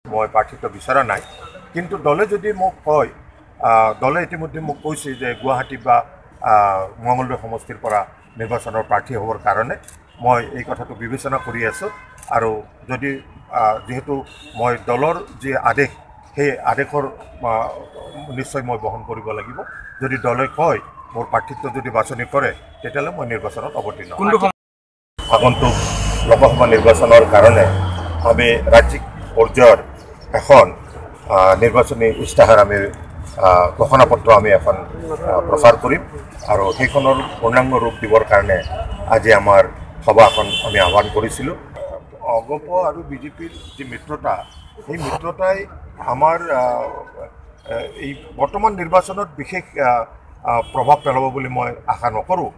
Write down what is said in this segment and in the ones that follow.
মই প্ৰাৰ্থিত্ব বিচৰা নাই, কিন্তু দলে যদি মোক কয়, দলে ইতিমধ্যে মোক কৈছে যে গুৱাহাটী বা মঙলদৈ সমষ্টিৰ পৰা নিৰ্বাচনৰ প্ৰাৰ্থী হ'বৰ কাৰণে মই এই কথাটো বিবেচনা কৰি আছোঁ। আৰু যদি যিহেতু মই দলৰ যি আদেশ, সেই আদেশৰ নিশ্চয় মই বহন কৰিব লাগিব। যদি দলে কয় মোৰ প্ৰাৰ্থিত্ব যদি বাছনি কৰে, তেতিয়াহ'লে মই নিৰ্বাচনত অৱতীৰ্ণ হ'ম। আগন্তুক লোকসভা নিৰ্বাচনৰ কাৰণে আমি ৰাজ্যিক পৰ্যায়ৰ এখন নিৰ্বাচনী ইস্তাহাৰ আমি ঘোষণাপত্ৰ আমি এখন প্ৰচাৰ কৰিম, আৰু সেইখনৰ পূৰ্ণাংগ ৰূপ দিবৰ কাৰণে আজি আমাৰ সভাখন আমি আহ্বান কৰিছিলোঁ। অগপ আৰু বিজেপিৰ যি মিত্ৰতা, সেই মিত্ৰতাই আমাৰ এই বৰ্তমান নিৰ্বাচনত বিশেষ প্ৰভাৱ পেলাব বুলি মই আশা নকৰোঁ।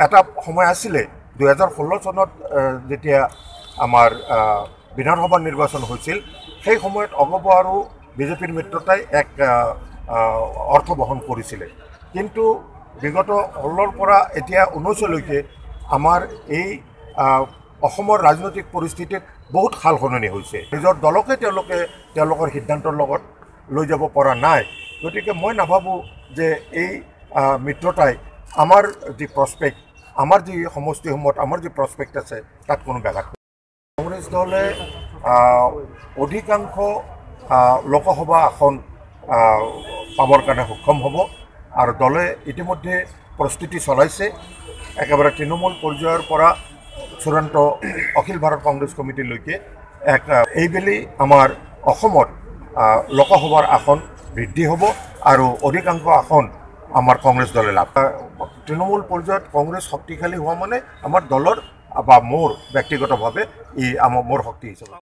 এটা সময় আছিলে 2016 চনত যেতিয়া আমাৰ বিধানসভা নিৰ্বাচন হৈছিল, সেই সময়ত অগপ আৰু বিজেপিৰ মিত্ৰতাই এক অৰ্থ বহন কৰিছিলে। কিন্তু বিগত 16ৰ পৰা এতিয়া 19লৈকে আমাৰ এই অসমৰ ৰাজনৈতিক পৰিস্থিতিত বহুত সাল সলনি হৈছে। নিজৰ দলকে তেওঁলোকৰ সিদ্ধান্তৰ লগত লৈ যাব পৰা নাই। গতিকে মই নাভাবোঁ যে এই মিত্ৰতাই আমাৰ যি প্ৰস্পেক্ট, আমাৰ যি সমষ্টিসমূহত আমাৰ যি প্ৰস্পেক্ট আছে, তাত কোনো ব্যাঘাত কৰে। কংগ্ৰেছ দলে অধিকাংশ লোকসভা আসন পাবৰ কাৰণে সক্ষম হ'ব, আৰু দলে ইতিমধ্যে প্ৰস্তুতি চলাইছে। একেবাৰে তৃণমূল পৰ্যায়ৰ পৰা চূড়ান্ত অখিল ভাৰত কংগ্ৰেছ কমিটিলৈকে এইবেলি আমাৰ অসমত লোকসভাৰ আসন বৃদ্ধি হ'ব, আৰু অধিকাংশ আসন আমাৰ কংগ্ৰেছ দলে লাভ। তৃণমূল পৰ্যায়ত কংগ্ৰেছ শক্তিশালী হোৱা মানে আমাৰ দলৰ বা মোৰ ব্যক্তিগতভাৱে মোৰ শক্তি হিচাপে